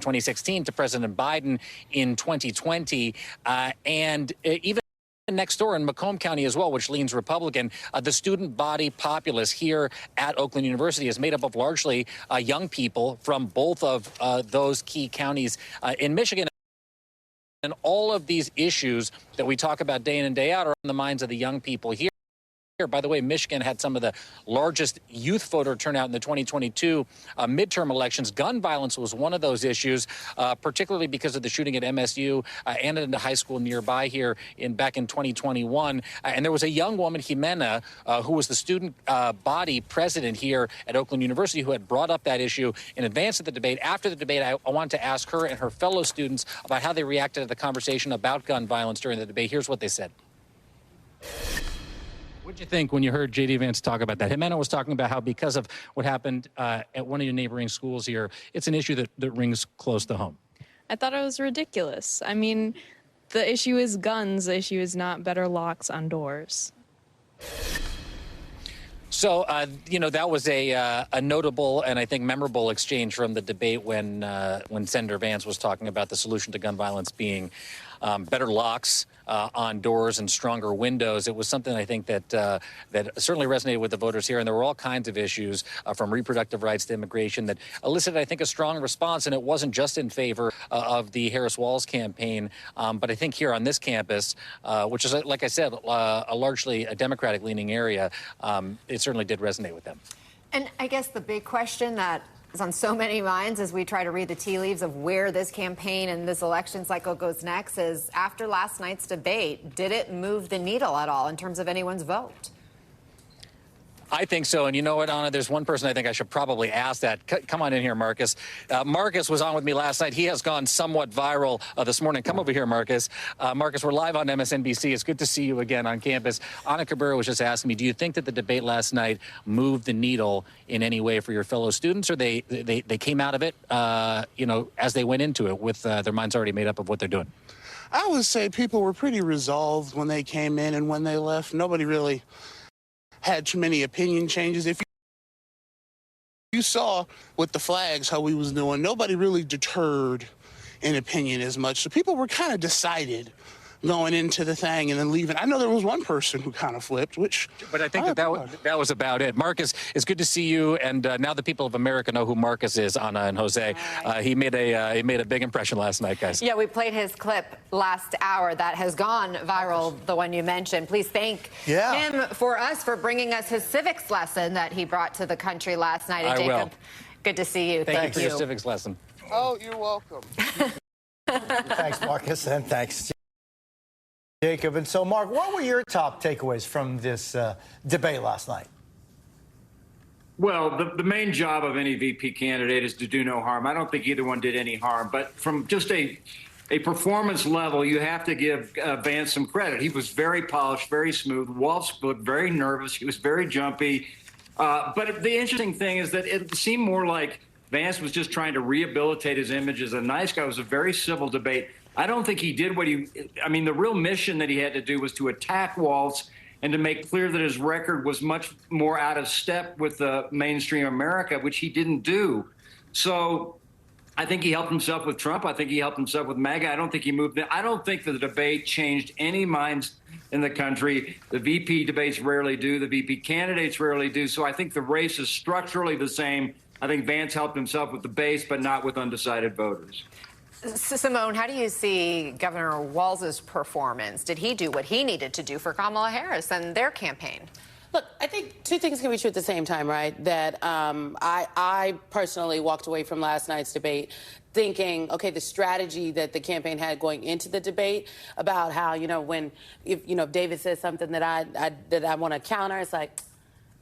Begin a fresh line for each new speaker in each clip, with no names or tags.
2016 to President Biden in 2020. And even next door in Macomb County as well, which leans Republican, the student body populace here at Oakland University is made up of largely young people from both of those key counties in Michigan. And all of these issues that we talk about day in and day out are on the minds of the young people here. By the way, Michigan had some of the largest youth voter turnout in the 2022 midterm elections. Gun violence was one of those issues, particularly because of the shooting at MSU and at a high school nearby here back in 2021. And there was a young woman, Jimena, who was the student body president here at Oakland University, who had brought up that issue in advance of the debate. After the debate, I wanted to ask her and her fellow students about how they reacted to the conversation about gun violence during the debate. Here's what they said. What did you think when you heard J.D. Vance talk about that? Jimena was talking about how because of what happened at one of your neighboring schools here, it's an issue that rings close to home.
I thought it was ridiculous. I mean, the issue is guns. The issue is not better locks on doors.
So, that was a notable and I think memorable exchange from the debate when Senator Vance was talking about the solution to gun violence being better locks on doors and stronger windows. It was something I think that certainly resonated with the voters here. And there were all kinds of issues from reproductive rights to immigration that elicited, I think, a strong response. And it wasn't just in favor of the Harris-Walz campaign, but I think here on this campus, which is, like I said, a largely a Democratic-leaning area, it certainly did resonate with them.
And I guess the big question that is on so many minds as we try to read the tea leaves of where this campaign and this election cycle goes next is, after last night's debate, did it move the needle at all in terms of anyone's vote?
I think so. And you know what, Anna, there's one person I think I should probably ask that. Come on in here, Marcus. Marcus was on with me last night. He has gone somewhat viral this morning. Come over here, Marcus. Marcus, we're live on MSNBC. It's good to see you again on campus. Anna Cabrera was just asking me, do you think that the debate last night moved the needle in any way for your fellow students, or they came out of it, as they went into it with their minds already made up of what they're doing?
I would say people were pretty resolved when they came in and when they left. Nobody really had too many opinion changes. If you saw with the flags how we was doing, nobody really deterred in opinion as much. So people were kind of decided going into the thing and then leaving. I know there was one person who kind of flipped,
but I think that was about it. Marcus, it's good to see you, and now the people of America know who Marcus is, Anna and Jose. Right. He made a big impression last night, guys.
Yeah, we played his clip last hour that has gone viral, the one you mentioned. Please thank him for bringing us his civics lesson that he brought to the country last night. And Jacob, good to see you.
Thank you for your civics lesson.
Oh, you're welcome.
Thanks, Marcus, and thanks, Jacob. And so, Mark, what were your top takeaways from this debate last night?
Well, the main job of any VP candidate is to do no harm. I don't think either one did any harm. But from just a performance level, you have to give Vance some credit. He was very polished, very smooth. Walz looked very nervous. He was very jumpy. But the interesting thing is that it seemed more like Vance was just trying to rehabilitate his image as a nice guy. It was a very civil debate. I don't think he did the real mission that he had to do was to attack Walz and to make clear that his record was much more out of step with the mainstream America, which he didn't do. So I think he helped himself with Trump. I think he helped himself with MAGA. I don't think he moved. I don't think that the debate changed any minds in the country. The VP debates rarely do. The VP candidates rarely do. So I think the race is structurally the same. I think Vance helped himself with the base, but not with undecided voters.
Simone, how do you see Governor Walz's performance? Did he do what he needed to do for Kamala Harris and their campaign?
Look, I think two things can be true at the same time, right? That I personally walked away from last night's debate thinking, okay, the strategy that the campaign had going into the debate about how, if David says something that I want to counter, it's like,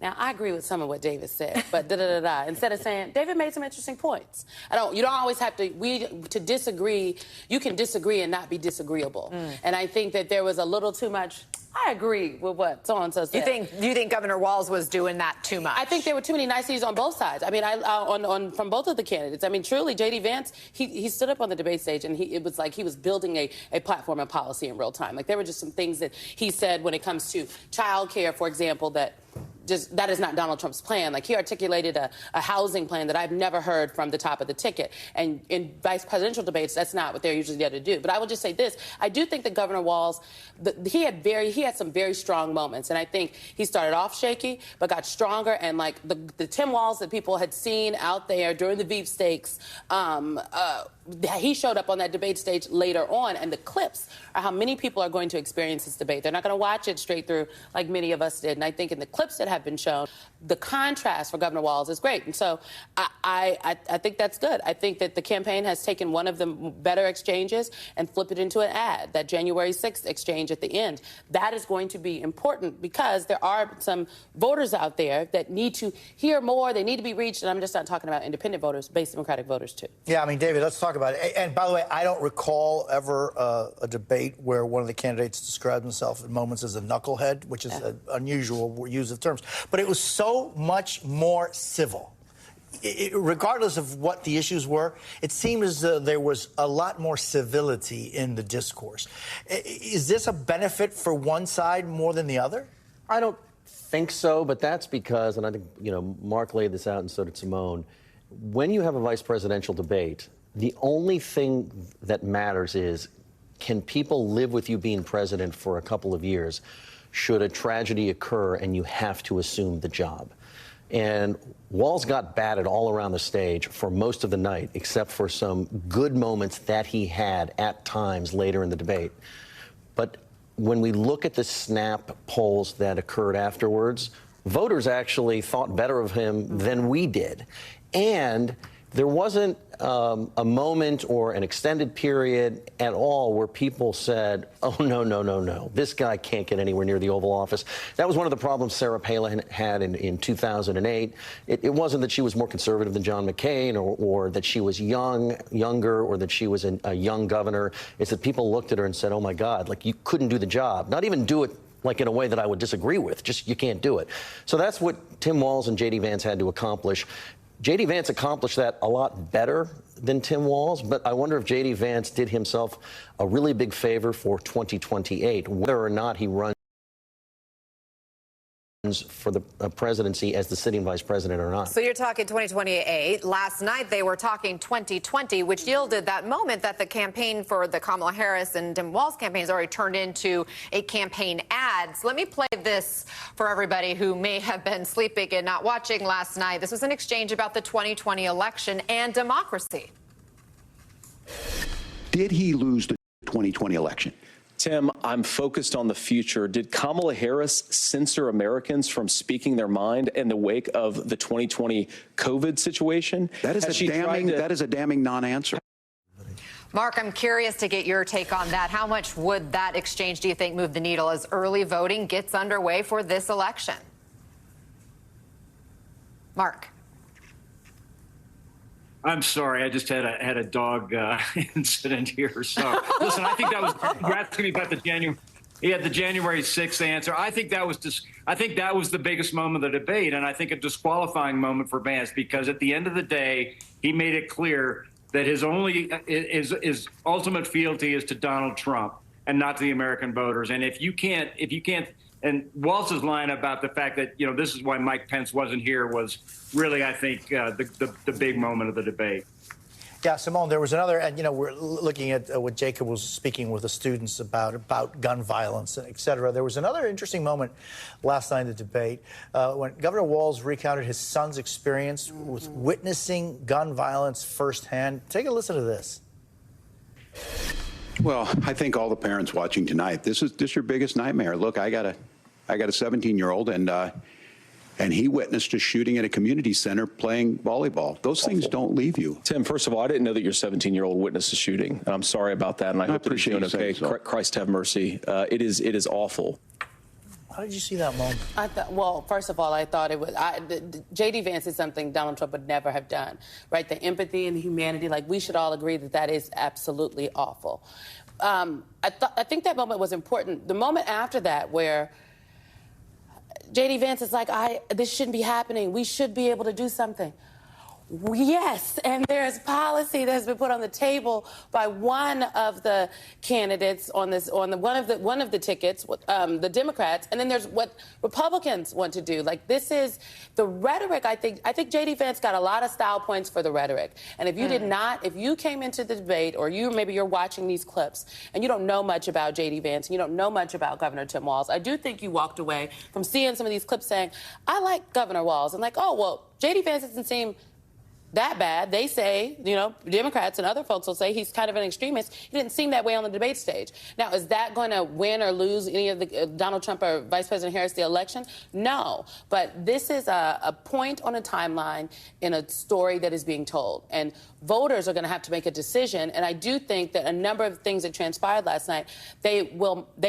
now, I agree with some of what David said, but da-da-da-da. Instead of saying, David made some interesting points. You don't always have to disagree. You can disagree and not be disagreeable. And I think that there was a little too much, I agree with what so-and-so said.
You think Governor Walz was doing that too much?
I think there were too many niceties on both sides. I mean, from both of the candidates. I mean, truly, J.D. Vance, he stood up on the debate stage, and it was like he was building a platform and policy in real time. Like, there were just some things that he said when it comes to child care, for example, that that is not Donald Trump's plan. Like, he articulated a housing plan that I've never heard from the top of the ticket. And in vice presidential debates, that's not what they're usually there to do. But I will just say this. I do think that Governor Walz, he had some very strong moments. And I think he started off shaky, but got stronger. And like the Tim Walz that people had seen out there during the Veep stakes, he showed up on that debate stage later on. And the clips are how many people are going to experience this debate. They're not going to watch it straight through like many of us did. And I think in the clips that have been shown, the contrast for Governor Walz is great. And so I think that's good. I think that the campaign has taken one of the better exchanges and flipped it into an ad, that January 6th exchange at the end. That is going to be important because there are some voters out there that need to hear more. They need to be reached. And I'm just not talking about independent voters, base Democratic voters, too.
Yeah, I mean, David, let's talk about it. And by the way, I don't recall ever a debate where one of the candidates described himself in moments as a knucklehead, which is an unusual use of terms. But it was so much more civil. Regardless of what the issues were, it seemed as though there was a lot more civility in the discourse. Is this a benefit for one side more than the other?
I don't think so, but that's because, and I think, Mark laid this out and so did Simone, when you have a vice presidential debate, the only thing that matters is, can people live with you being president for a couple of years should a tragedy occur and you have to assume the job? And Walz got batted all around the stage for most of the night, except for some good moments that he had at times later in the debate. But when we look at the snap polls that occurred afterwards, voters actually thought better of him than we did. And there wasn't a moment or an extended period at all where people said, oh, no, this guy can't get anywhere near the Oval Office. That was one of the problems Sarah Palin had in 2008. It wasn't that she was more conservative than John McCain or that she was younger, or that she was a young governor. It's that people looked at her and said, oh, my God, like, you couldn't do the job, not even do it like in a way that I would disagree with. Just, you can't do it. So that's what Tim Walz and J.D. Vance had to accomplish. J.D. Vance accomplished that a lot better than Tim Walz, but I wonder if J.D. Vance did himself a really big favor for 2028, whether or not he runs for the presidency as the sitting vice president or not.
So you're talking 2028. Last night they were talking 2020, which yielded that moment that the campaign for the Kamala Harris and Tim Walz campaign has already turned into a campaign ad. So let me play this for everybody who may have been sleeping and not watching last night. This was an exchange about the 2020 election and democracy.
Did he lose the 2020 election?
Tim, I'm focused on the future. Did Kamala Harris censor Americans from speaking their mind in the wake of the 2020 COVID situation?
That is a damning non-answer.
Mark, I'm curious to get your take on that. How much would that exchange, do you think, move the needle as early voting gets underway for this election? Mark.
I'm sorry, I just had a dog incident here. So listen, I think that was, you're asking me about the January 6th answer. I think that was the biggest moment of the debate, and I think a disqualifying moment for Vance, because at the end of the day, he made it clear that his ultimate fealty is to Donald Trump and not to the American voters. And if you can't, and Walz's line about the fact that, this is why Mike Pence wasn't here was really, I think, the big moment of the debate.
Yeah, Simone, there was another, and, we're looking at what Jacob was speaking with the students about gun violence, et cetera. There was another interesting moment last night in the debate when Governor Walz recounted his son's experience with witnessing gun violence firsthand. Take a listen to this.
Well, I think all the parents watching tonight, this is your biggest nightmare. Look, I got a 17-year-old, and he witnessed a shooting at a community center playing volleyball. Those things don't leave you.
Tim, first of all, I didn't know that your 17-year-old witnessed a shooting. I'm sorry about that, and I hope that he's doing okay. So. Christ have mercy. It is awful.
How did you see that moment?
Well, first of all, I thought it was J.D. Vance is something Donald Trump would never have done, right? The empathy and the humanity, like, we should all agree that is absolutely awful. I think that moment was important. The moment after that, where J.D. Vance is like, this shouldn't be happening. We should be able to do something. Yes, and there's policy that's been put on the table by one of the candidates on one of the tickets, the Democrats, and then there's what Republicans want to do. Like, this is the rhetoric. I think J.D. Vance got a lot of style points for the rhetoric. And if you did not, if you came into the debate, or maybe you're watching these clips and you don't know much about J.D. Vance and you don't know much about Governor Tim Walz, I do think you walked away from seeing some of these clips saying, I like Governor Walz, and like, oh well, J.D. Vance doesn't seem that bad. They say, Democrats and other folks will say he's kind of an extremist. He didn't seem that way on the debate stage. Now, is that going to win or lose any of the Donald Trump or Vice President Harris the election? No. But this is a point on a timeline in a story that is being told. And voters are going to have to make a decision. And I do think that a number of things that transpired last night, they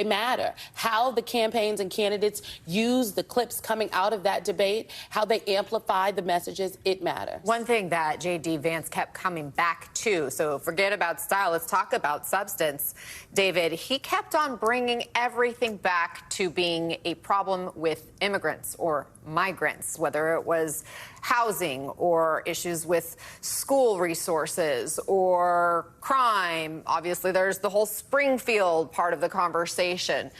matter. How the campaigns and candidates use the clips coming out of that debate, how they amplify the messages, it matters.
One thing that J.D. Vance kept coming back to, so forget about style, let's talk about substance, David. He kept on bringing everything back to being a problem with immigrants or migrants, whether it was housing or issues with school resources or crime. Obviously, there's the whole Springfield part of the conversation.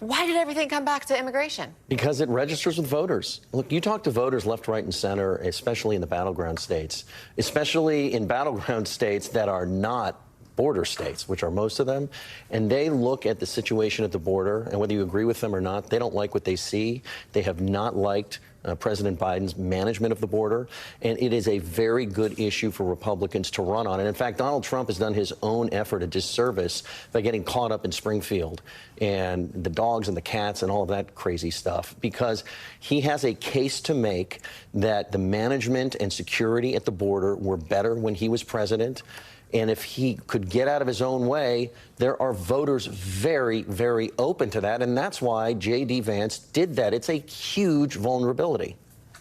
Why did everything come back to immigration?
Because it registers with voters. Look, you talk to voters left, right, and center, especially in the battleground states, especially in battleground states that are not border states, which are most of them, and they look at the situation at the border, and whether you agree with them or not, they don't like what they see. They have not liked President Biden's management of the border, and it is a very good issue for Republicans to run on. And in fact, Donald Trump has done his own effort a disservice by getting caught up in Springfield and the dogs and the cats and all of that crazy stuff, because he has a case to make that the management and security at the border were better when he was president. And if he could get out of his own way, there are voters very, very open to that. And that's why J.D. Vance did that. It's a huge vulnerability.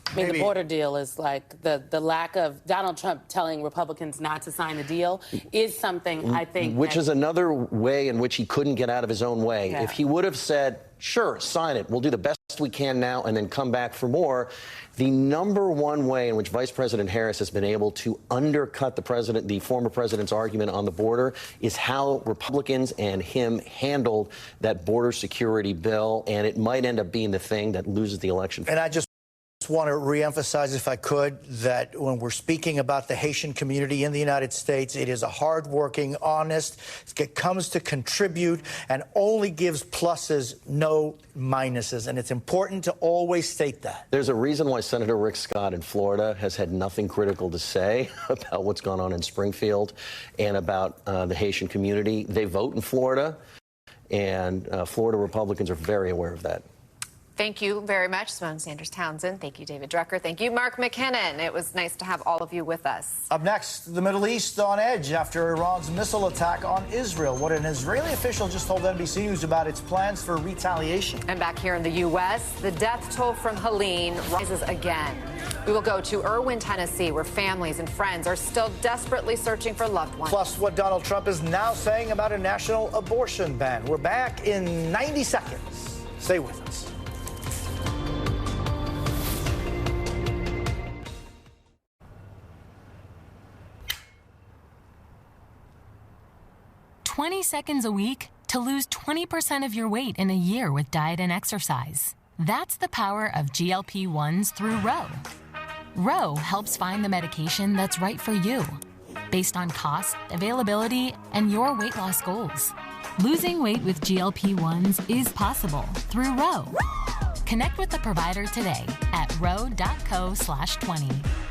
I mean, the border deal is like the lack of Donald Trump telling Republicans not to sign the deal is something I think.
Which is another way in which he couldn't get out of his own way.
Yeah.
If he would have said, sure, sign it, we'll do the best we can now and then come back for more. The number one way in which Vice President Harris has been able to undercut the former president's argument on the border is how Republicans and him handled that border security bill, and it might end up being the thing that loses the election.
And I just want to reemphasize, if I could, that when we're speaking about the Haitian community in the United States, it is a hardworking, honest, it comes to contribute and only gives pluses, no minuses. And it's important to always state that.
There's a reason why Senator Rick Scott in Florida has had nothing critical to say about what's gone on in Springfield and about the Haitian community. They vote in Florida, and Florida Republicans are very aware of that.
Thank you very much, Simone Sanders Townsend. Thank you, David Drucker. Thank you, Mark McKinnon. It was nice to have all of you with us.
Up next, the Middle East on edge after Iran's missile attack on Israel. What an Israeli official just told NBC News about its plans for retaliation.
And back here in the U.S., the death toll from Helene rises again. We will go to Irwin, Tennessee, where families and friends are still desperately searching for loved ones.
Plus, what Donald Trump is now saying about a national abortion ban. We're back in 90 seconds. Stay with us.
20 seconds a week to lose 20% of your weight in a year with diet and exercise. That's the power of GLP-1s through Ro. Ro helps find the medication that's right for you, based on cost, availability, and your weight loss goals. Losing weight with GLP-1s is possible through Ro. Connect with the provider today at ro.co/20.